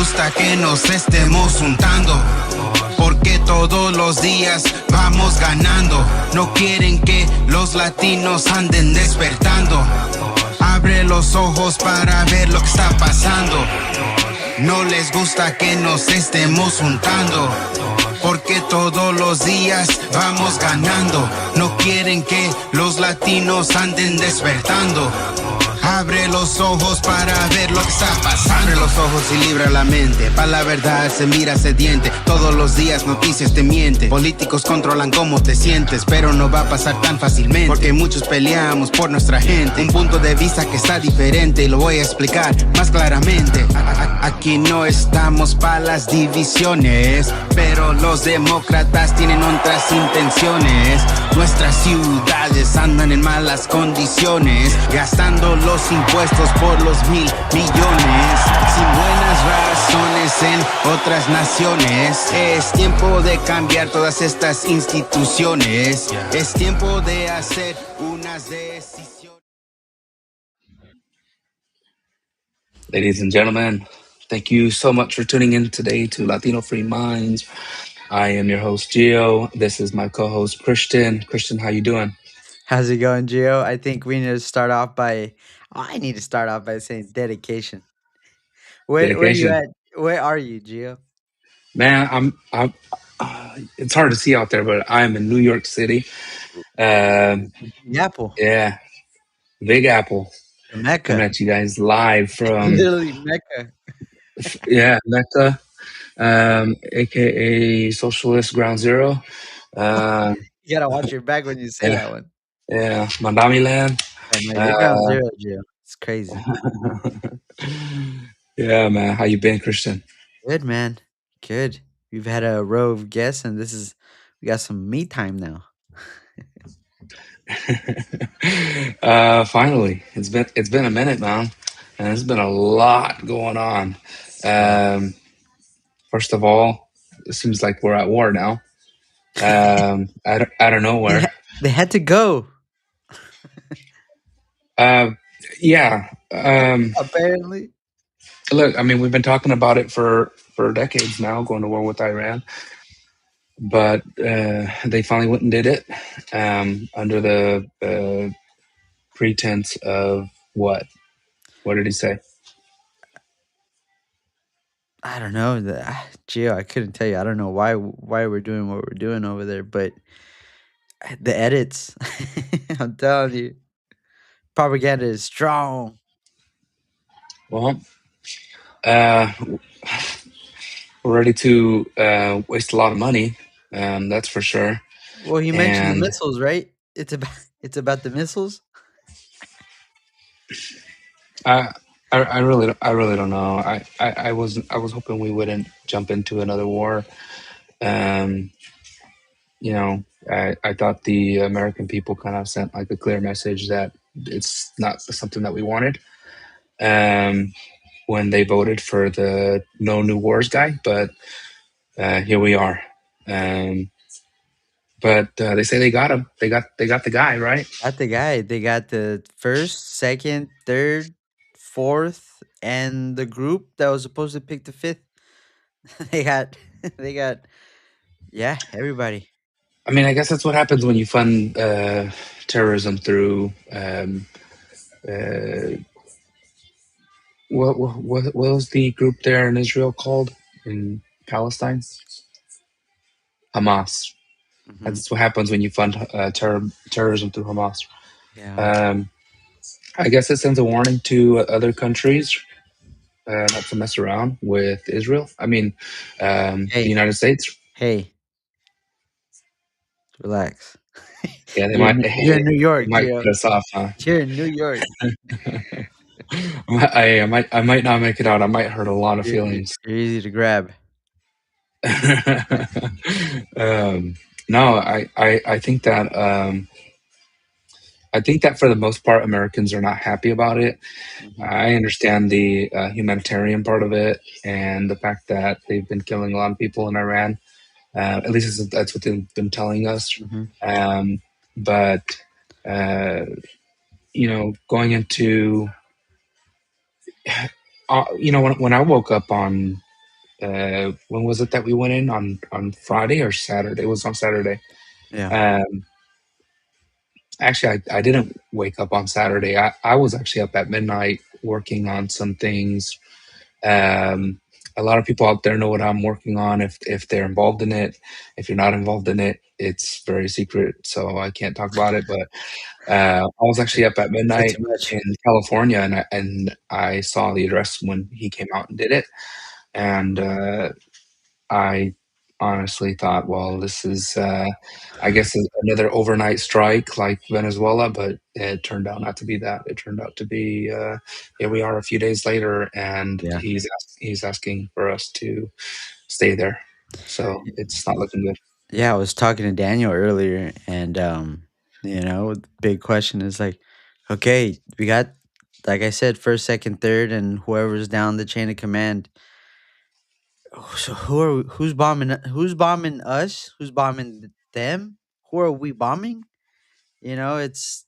gusta que nos estemos juntando, porque todos los días vamos ganando. No quieren que los latinos anden despertando. Abre los ojos para ver lo que está pasando. No les gusta que nos estemos juntando, porque todos los días vamos ganando. No quieren que los latinos anden despertando. Abre los ojos para ver lo que está pasando. Abre los ojos y libra la mente. Pa' la verdad se mira sediente. Todos los días noticias te mienten. Políticos controlan cómo te sientes, pero no va a pasar tan fácilmente, porque muchos peleamos por nuestra gente. Un punto de vista que está diferente y lo voy a explicar más claramente. Aquí no estamos pa' las divisiones, pero los demócratas tienen otras intenciones. Nuestras ciudades andan en malas condiciones, gastando los impuestos por los 1,000 millones, sin buenas razones en otras naciones. Es tiempo de cambiar todas estas instituciones. Es tiempo de hacer unas decisiones. Ladies and gentlemen, thank you so much for tuning in today to Latino Free Minds. I am your host, Gio. This is my co-host, Christian. Christian, how you doing? How's it going, Gio? I think we need to start off by. I need to start off by saying dedication. Where you Dedication. at? Where are you, Gio? Man, I'm it's hard to see out there, but I'm in New York City. Um, Apple, yeah, Big Apple. the Mecca, Coming at you guys live from, literally Mecca. yeah, Mecca, aka Socialist Ground Zero. Um, You gotta watch your back when you say yeah, that one. yeah, Mandami Land. Yeah, man, you're ground zero, Gio. It's crazy. Yeah, man. How you been, Christian? Good, man. Good. We've had a row of guests, and we got some me time now. Finally, it's been a minute, man, and there's been a lot going on. First of all, it seems like we're at war now. Out of nowhere. They had to go. Yeah. Apparently. Look, I mean, we've been talking about it for decades now, going to war with Iran, but they finally went and did it under the pretense of what? What did he say? I don't know. Gio, I couldn't tell you. I don't know why we're doing what we're doing over there, but the edits, I'm telling you, propaganda is strong. Well, we're ready to waste a lot of money. That's for sure. Well, he mentioned the And missiles, right? It's about the missiles. I really don't know. I was hoping we wouldn't jump into another war. Um, you know, I thought the American people kind of sent like a clear message that it's not something that we wanted. When they voted for the No New Wars guy, but here we are. But they say they got him. They got the guy, right? Got the guy. They got the first, second, third, fourth, and the group that was supposed to pick the fifth. they got, they got, yeah, everybody. I mean, I guess that's what happens when you fund terrorism through what was the group there in Israel called in Palestine? Hamas. Mhm. That's what happens when you fund terrorism through Hamas. Yeah. I guess it sends a warning to other countries not to mess around with Israel. I mean, the Hey. United States. Hey, relax. Yeah, they You're in New York, might Gio. cut us off, huh? You're in New York. I might not make it out. I might hurt a lot of feelings. You're easy to grab. No, I think that I think that for the most part, Americans are not happy about it. Mhm. I understand the humanitarian part of it and the fact that they've been killing a lot of people in Iran. At least that's what they've been telling us. Mhm. But you know, going into you know, when I woke up on when was it that we went in on Friday or Saturday? It was on Saturday. Yeah. Um, Actually, I didn't wake up on Saturday. I was actually up at midnight working on some things. Um, a lot of people out there know what I'm working on if they're involved in it. If you're not involved in it, it's very secret, so I can't talk about it. But I was actually up at Say midnight too much. in California, and I saw the address when he came out and did it, and I honestly thought, well, this is, I guess, another overnight strike like Venezuela, but it turned out not to be that. It turned out to be, here we are a few days later, and Yeah. he's asking for us to stay there. So it's not looking good. Yeah, I was talking to Daniel earlier, and the big question is like, okay, we got, like I said, first, second, third, and whoever's down the chain of command. So who's bombing? Who's bombing us? Who's bombing them? Who are we bombing? It's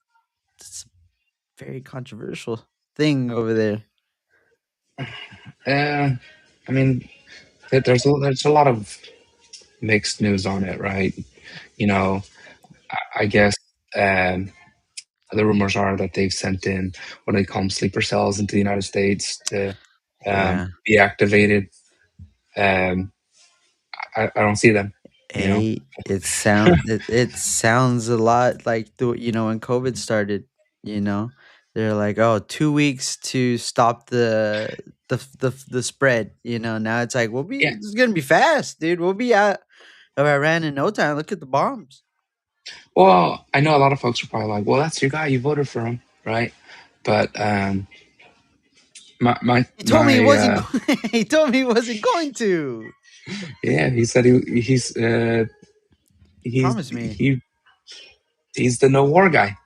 a very controversial thing over there. Uh, I mean, there's a lot of mixed news on it, right? You know, I guess um, the rumors are that they've sent in what they call them sleeper cells into the United States to Yeah. be activated. Um, I don't see them. You know, It sounds a lot like when COVID started. You know, they're like, oh, 2 weeks to stop the spread. Now it's like yeah. it's gonna be fast, dude. We'll be out of Iran in no time. Look at the bombs. Well, I know a lot of folks are probably like, "Well, that's your guy. You voted for him, right?" But my my He told me he my wasn't. He told me he wasn't going to. yeah, he said he's Promise me. he's the no war guy.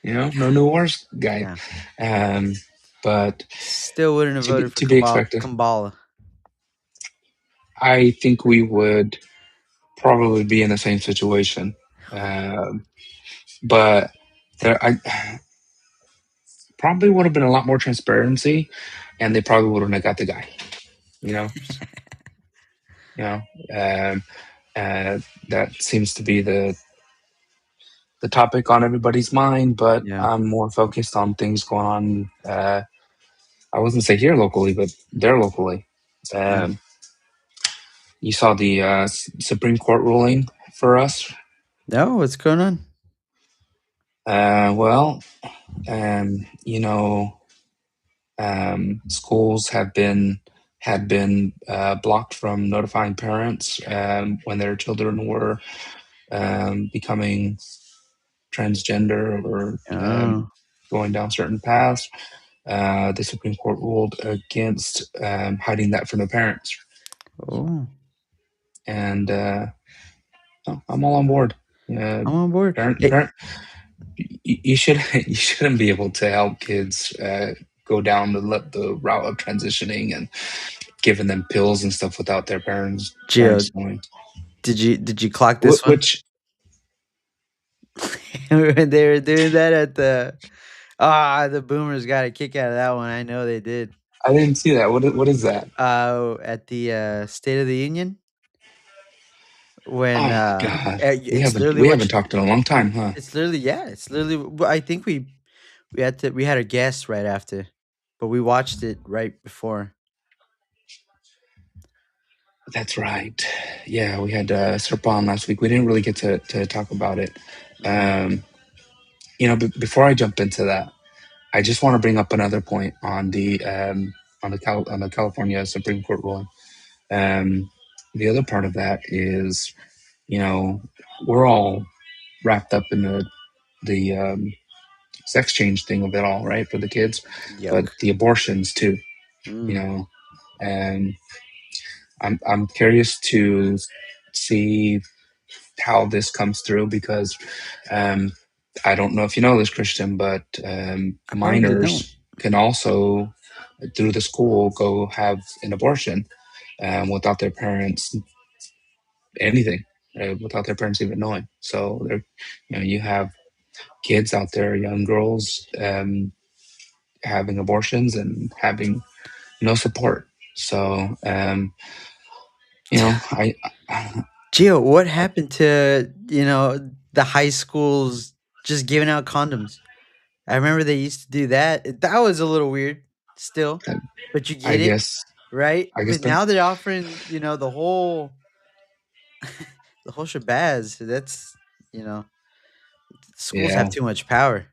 You know, no new wars guy. Yeah. Um, but Still wouldn't have voted for to be expected. Kambala. I think we would probably be in the same situation. Um, but I probably would have been a lot more transparency, and they probably wouldn't have got the guy. You know, you know, um, uh, that seems to be the topic on everybody's mind. But Yeah. I'm more focused on things going on. I wasn't say here locally, but there locally. Yeah. Um, you saw the Supreme Court ruling for us. No, what's going on? Well, you know, schools had been blocked from notifying parents when their children were becoming transgender or Oh. going down certain paths. The Supreme Court ruled against hiding that from the parents, Oh. and I'm all on board. Uh, I'm on board. parent, Hey, parent, you should you shouldn't be able to help kids go down the route of transitioning and giving them pills and stuff without their Gio, parents knowing. did you clock this one? Which When they were doing that at the boomers got a kick out of that one. I know they did. I didn't see that. What is that? At the State of the Union when Oh God, it's literally we what haven't talked in a long time, huh? it's literally, yeah, it's literally I think we had a guest right after, but we watched it right before. That's right. Yeah, we had Serpa on last week. We didn't really get to talk about it. Um, before I jump into that, I just want to bring up another point on the California Supreme Court ruling. Um, the other part of that is, you know, we're all wrapped up in the sex change thing of it all, right, for the kids, but Yuck. the abortions too. You Mm. know, and I'm curious to see how this comes through because um, I don't know if you know this, Christian, but I probably don't. minors can also through the school go have an abortion without their parents anything, without their parents even knowing. So you have kids out there, young girls, having abortions and having no support. So You know, Gio, what happened to the high schools just giving out condoms? I remember they used to do that. That was a little weird, still, but you I get it, guess right? I guess But they're now they're offering the whole shabazz. That's you know schools have yeah, too much power.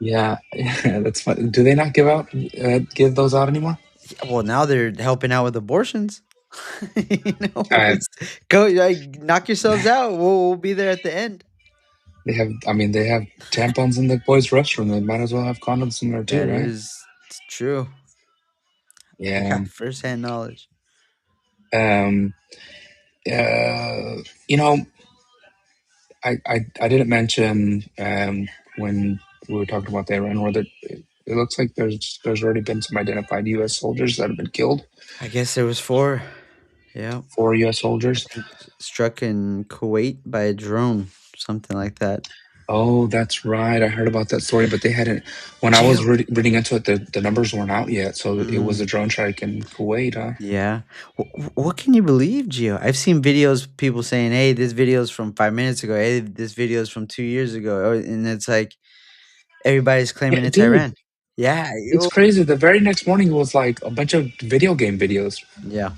yeah, yeah. That's fun. Do they not give those out anymore? Yeah, well, now they're helping out with abortions. Uh, It's, go like, knock yourselves out. We'll be there at the end. they have. I mean, they have tampons in the boys' restroom. They might as well have condoms in there too, That right? is it's true. I Yeah. got firsthand knowledge. Um. You know, I didn't mention when we were talking about the Iran war that it looks like there's already been some identified U.S. soldiers that have been killed. I guess there was four. Yeah, 4 U.S. I soldiers. think struck in Kuwait by a drone, something like that. Oh, that's right. I heard about that story, but they hadn't. When I was Jill. reading into it, the numbers weren't out yet. So it was Mm, a drone strike in Kuwait, huh? yeah. What can you believe, Gio? I've seen videos, people saying, "Hey, this video's from 5 minutes ago. Hey, this video's from 2 years ago," and it's like everybody's Yeah, claiming it's dude, Iran. Yeah, it's crazy. The very next morning it was like a bunch of video game videos. yeah.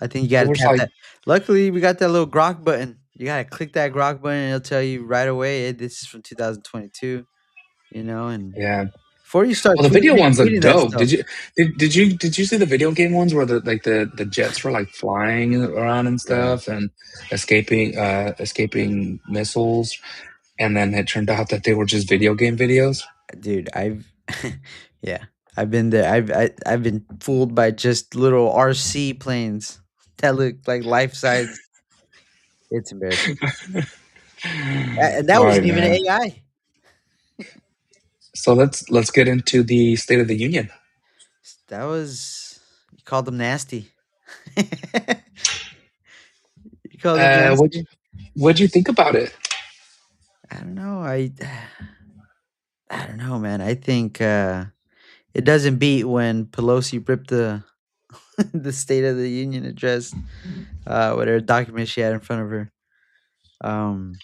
I think you It gotta was tap like, that. Luckily, we got that little grok button. You gotta click that grok button, and it'll tell you right away, "Hey, this is from 2022." And yeah. before you start Well, the video ones look retweeting that dope. stuff. Did you see the video game ones where the jets were like flying around and Yeah, stuff and escaping missiles, and then it turned out that they were just video game videos. dude, I've yeah, I've been there. I've been fooled by just little RC planes that look like life size. It's embarrassing, and that All right, wasn't even man. AI. So let's get into the State of the Union. That was you called them nasty. You called them Uh, what nasty. what'd you think about it? I don't know. I don't know, man. I think it doesn't beat when Pelosi ripped the the State of the Union address, whatever document she had in front of her. Um,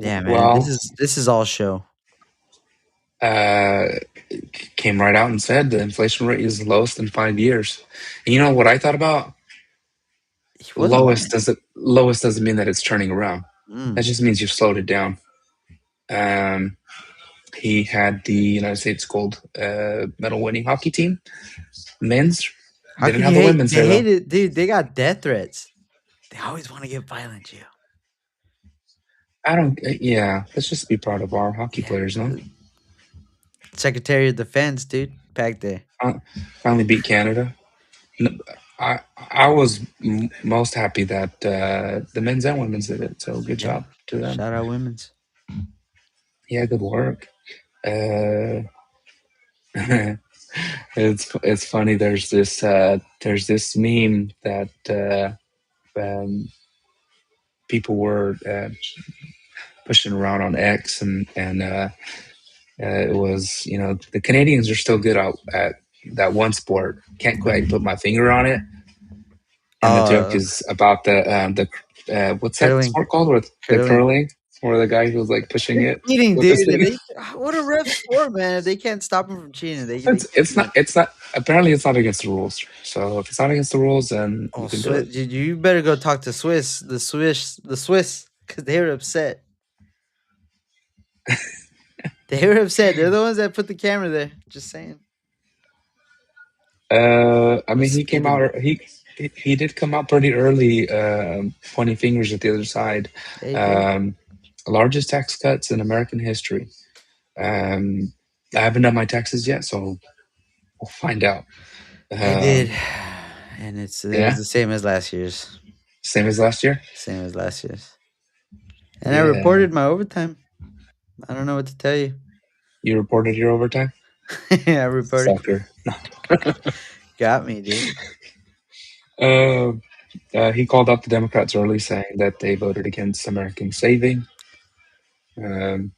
yeah, man. This Well, is this is all show. uh, came right out and said the inflation rate is the lowest in 5 years. And you know what I thought about? He wasn't lying. Lowest doesn't mean that it's turning around. That Mm. just means you've slowed it down. Um, he had the United States gold medal winning hockey team, men's. How They didn't can have you the hate? women's They there though. hate it, dude. They got death threats. They always want to get violent, you. I don't. Yeah, let's just be proud of our hockey Yeah, players, no? Secretary of Defense, dude, back there. Finally beat Canada. N- I was most happy that the men's and women's did it. So good Yeah, job to them. shout out women's. Yeah, good work. Uh, it's funny. There's this meme that people were pushing around on X, and it was, the Canadians are still good at that one sport. Can't quite put my finger on it. And the joke Oh, is about the what's that curling, sport called? With the curling. curling, where the guy who's like pushing They're it cheating, with dude. his finger. What a rough sport, man. If they can't stop them from cheating, they It's keep it's doing not it. it's not apparently it's not against the rules. So if it's not against the rules, then you Oh, can do Swiss, it. you better go talk to the Swiss, because they were upset. They were upset. They're the ones that put the camera there. Just saying. I Was mean, he came skidding. out. He did come out pretty early, pointing fingers at the other side. Yeah, he did. Um, Largest tax cuts in American history. Um, I haven't done my taxes yet, so we'll find out. I did, Um, and it was yeah, the same as last year's. same as last year. Same as last year's. And I Yeah, reported my overtime. I don't know what to tell you. you reported your overtime, I reported. sucker. Got me, dude. Uh, he called out the Democrats early, saying that they voted against American saving. Um,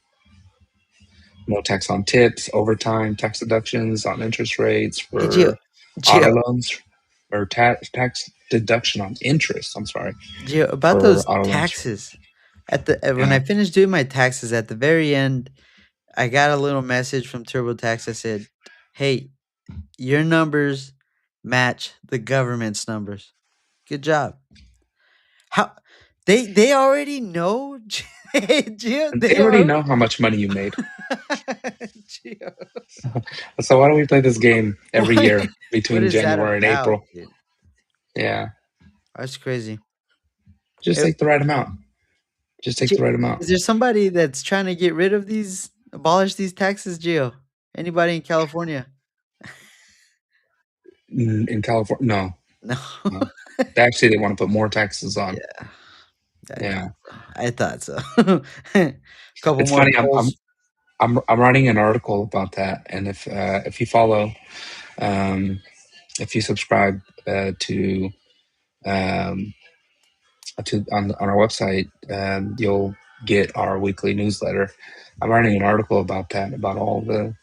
no tax on tips, overtime, tax deductions on interest rates Hey, Gio. for auto Gio. loans or tax. deduction on interest. I'm sorry, Gio, about for those auto loans. taxes. When Yeah, I finished doing my taxes at the very end, I got a little message from TurboTax that said, "Hey, your numbers match the government's numbers. Good job." How they already know, Gio. and They they already are. know how much money you made. Gio, So why don't we play this game every what year what between is that January and about, April? dude? Yeah, That's crazy. just Eh, take the right amount. Just take the right amount. Is there somebody that's trying to get rid of abolish these taxes, Gio? Anybody in California? In California, no, No. no. Actually, they want to put more taxes on. Yeah, I Yeah, thought so. I thought so. Couple it's more funny. polls. I'm writing an article about that, and if you follow, um, if you subscribe um, to on our website, you'll get our weekly newsletter. I'm writing an article about that, about all the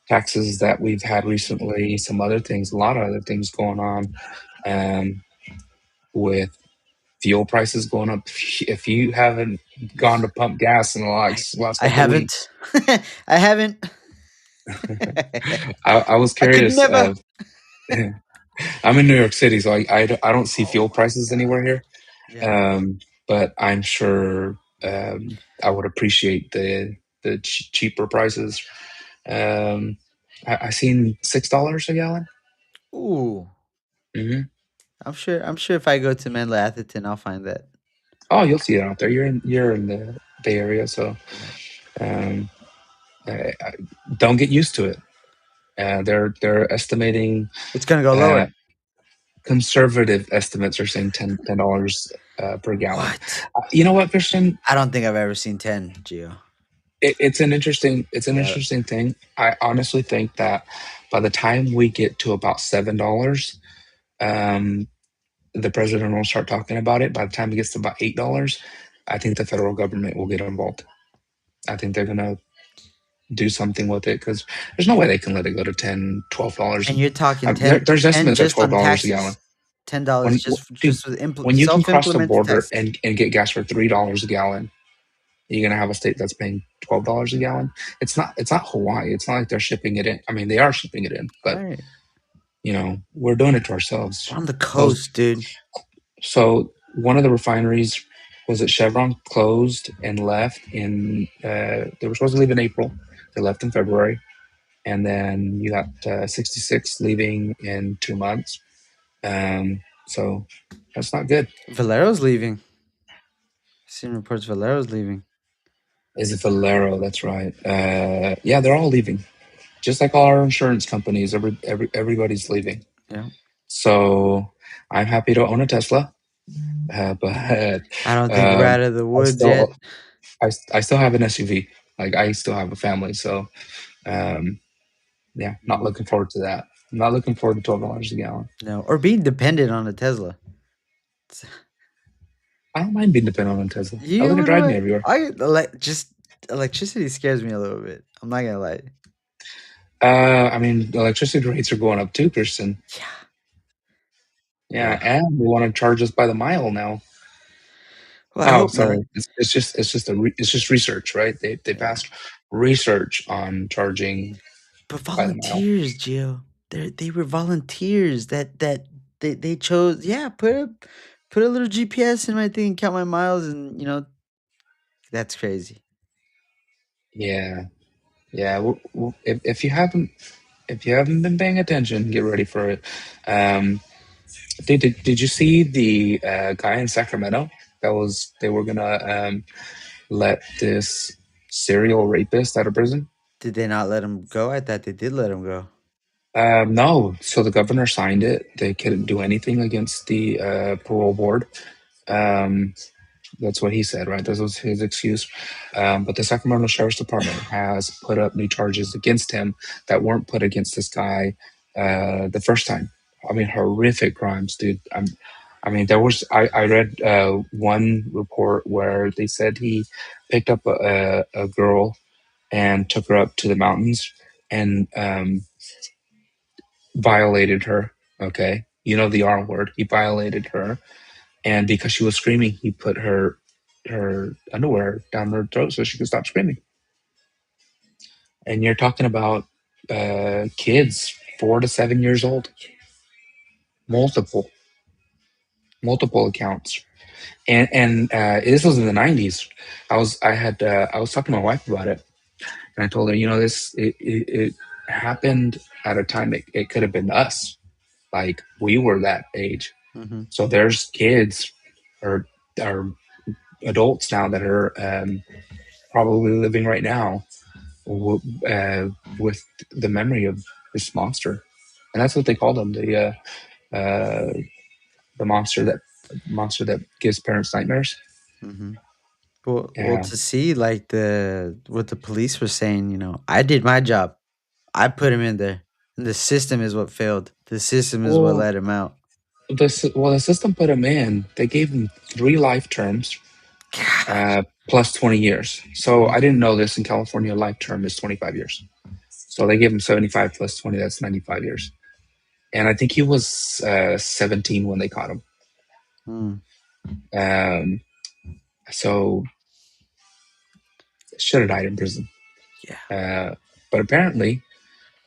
taxes that we've had recently, some other things, a lot of other things going on, um, with fuel prices going up. If you haven't gone to pump gas in the I last I couple of haven't. weeks, I haven't. I was I could curious. never. I'm in New York City, so I don't see Oh fuel my prices anywhere god. here. Yeah. But I'm sure I would appreciate the cheaper prices. Um, I seen $6 a gallon. Ooh. Hmm. I'm sure if I go to Menlo Atherton, I'll find that. Oh, you'll see it out there. You're in the Bay Area, so Yeah. um, I don't get used to it. They're estimating, It's gonna go uh, lower. conservative estimates are saying $10 per gallon. What? You know what, Christian? I don't think I've ever seen 10, Gio. It's an Yeah. interesting thing. I honestly think that by the time we get to about $7, um, the president will start talking about it. By the time it gets to about $8, I think the federal government will get involved. I think they're gonna do something with it because there's no way they can let it go to $10, $12. And you're talking There's 10 estimates at just on $12 a gallon. taxes. $10 Dude, just with when you can cross the self-implemented border taxes. and get gas for $3 a gallon, you're gonna have a state that's paying $12 a gallon. It's not Hawaii. It's not like they're shipping it in. I mean, they are shipping it in, but Right. we're doing it to ourselves. We're on the Most coast, dude. so one of the refineries was at Chevron closed and left in. They were supposed to leave in April. They left in February, and then you got 66 leaving in 2 months. So that's not good. Valero's leaving. Seen reports Valero's leaving. Is it Valero? That's right. Yeah, they're all leaving. Just like all our insurance companies, everybody's leaving. Yeah. So I'm happy to own a Tesla, but I don't think we're um, out of the I woods yet. still I still have an SUV. Like I still have a family, so um, yeah, not looking forward to that. I'm not looking forward to $12 a gallon. No, or being dependent on a Tesla. I don't mind being dependent on a Tesla. I You let it would drive me what? everywhere. Just electricity scares me a little bit. I'm not gonna lie. I mean, electricity rates are going up too, Kristen. Yeah. Yeah, Yeah. and they want to charge us by the mile now. Well, I Oh, hope not. sorry. It's just research, right? They Yeah. passed research on charging But by the mile. volunteers, Gio. They were volunteers that they chose. Yeah, put a little GPS in my thing, count my miles, and that's crazy. Yeah, yeah. If you haven't been paying attention, get ready for it. Um, did you see the guy in Sacramento that was they were gonna let this serial rapist out of prison? Did they not let him go? I thought they did let him go. No. So the governor signed it. They couldn't do anything against the parole board. Um, That's what he said, right? That was his excuse. But the Sacramento Sheriff's Department has put up new charges against him that weren't put against this guy the first time. I mean, horrific crimes, dude. I mean, I read one report where they said he picked up a girl and took her up to the mountains and violated her. Okay. the R word. He violated her, and because she was screaming, he put her underwear down her throat so she could stop screaming. And you're talking about kids 4 to 7 years old, multiple multiple accounts, and this was in the '90s. I was talking to my wife about it, and I told her, this it happened at a time it could have been us, like we were that age. Mm-hmm. So there's kids or adults now that are probably living right now with the memory of this monster, and that's what they called him, uh, the monster that gives parents nightmares. Mm-hmm. Well, Yeah. to see like the what the police were saying, I did my job. I put him in there, and the system is what failed. The system is what Well, let him out. the system put him in. They gave him 3 life terms, Gosh. plus 20 years. So I didn't know this. In California, a life term is 25 years. So they gave him 75 plus 20. That's 95 years. And I think he was 17 when they caught him. Mm, Um, so should have died in prison. yeah. But apparently,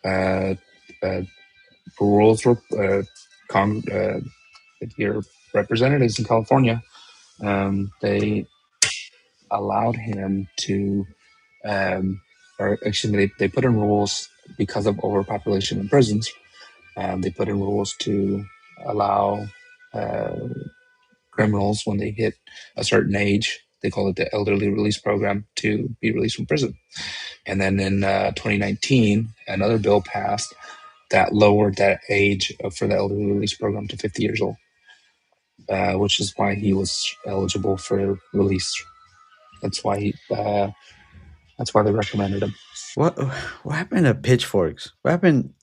uh, uh, rules were your representatives in California. They allowed him to, um, or excuse me, they put in rules because of overpopulation in prisons. They put in rules to allow uh, criminals when they hit a certain age. They call it the elderly release program to be released from prison. And then in 2019, another bill passed that lowered that age for the elderly release program to 50 years old, which is why he was eligible for release. That's why that's why they recommended him. What what happened to pitchforks? What happened?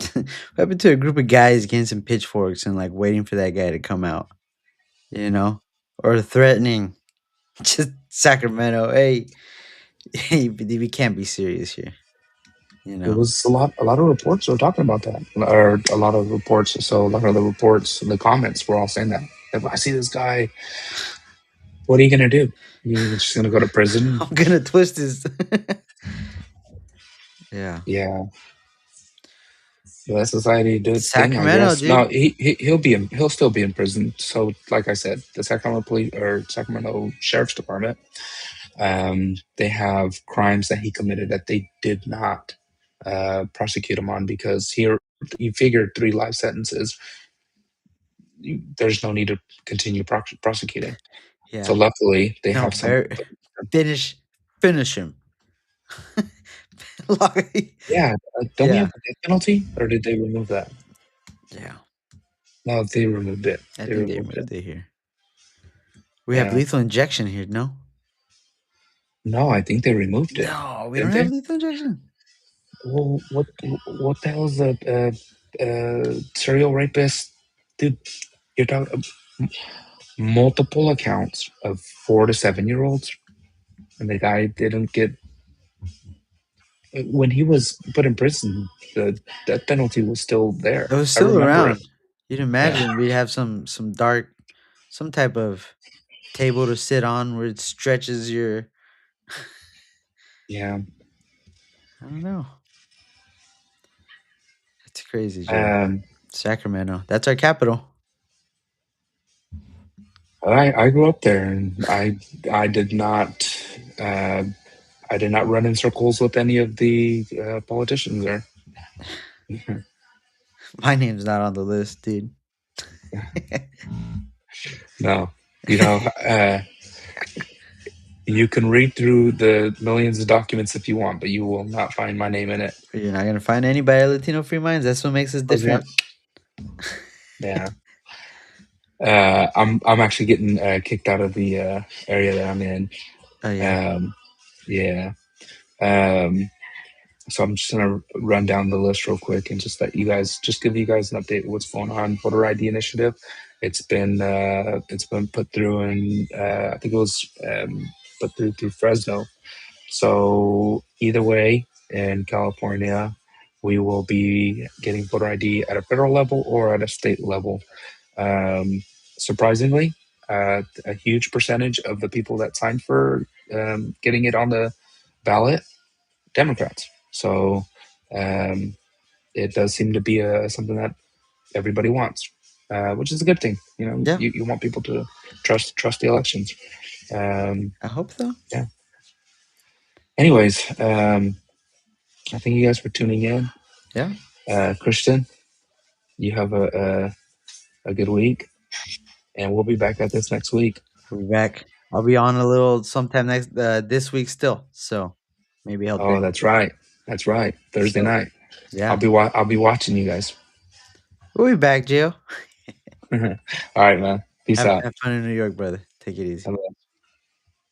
What happened to a group of guys getting some pitchforks and like waiting for that guy to come out? You know, or threatening just Sacramento. Hey, hey, we can't be serious here. You It know, was a lot of reports were talking about that, or a lot of reports. So a lot of the reports, the comments were all saying that. If I see this guy, what are you gonna do? You just gonna go to prison? I'm gonna twist his. Yeah, Yeah, the society do its thing, I Sacramento, guess. No, dude. he'll still be in prison. So, like I said, the Sacramento police or Sacramento Sheriff's Department, they have crimes that he committed that they did not prosecute him on because here you figured 3 life sentences. There's no need to continue prosecuting. So Yeah, luckily, they no, have some. very finish, finish him. Like, Yeah, don't we yeah, have the death penalty, or did they remove that? yeah. No, they removed it. I They think they removed it. moved it here. We have Yeah. lethal injection here. No, No, I think they removed it. no, we don't Didn't have they? lethal injection. Well, what the hell is the serial rapist? Dude, you're talking multiple accounts of 4 to 7 year olds, and the guy didn't get. When he was put in prison, the death penalty was still there. It was I still remember it. around. You'd Yeah, imagine we'd have some dark, some type of table to sit on where it stretches your. yeah. I don't know. It's crazy, Joe. Um, Sacramento. That's our capital. I grew up there, and I did not uh, I did not run in circles with any of the politicians there. My name's not on the list, dude. No, you know, you can read through the millions of documents if you want, but you will not find my name in it. You're not gonna find anybody at Latino Free Minds. That's what makes us Oh, yeah, different. yeah. I'm actually getting kicked out of the area that I'm in. Oh yeah. Um, yeah. Um, so I'm just gonna run down the list real quick and just give you guys an update of what's going on. Voter ID initiative. It's been put through, and I think it was put through Fresno. So either way, in California, we will be getting voter ID at a federal level or at a state level. Surprisingly, a huge percentage of the people that signed for getting it on the ballot, Democrats. So um, it does seem to be something that everybody wants, which is a good thing. You know, Yeah, you want people to trust the elections. Um, I hope so. yeah. Anyways, I thank you guys for tuning in. Yeah, Christian, you have a good week, and we'll be back at this next week. we'll be back. I'll be on a little sometime next this week still, so maybe help Oh, in. that's right. That's right. Thursday So night. yeah, I'll be watching you guys. we'll be back, Gio. All right, man. Peace out. Have fun in New York, brother. Take it easy. Hello.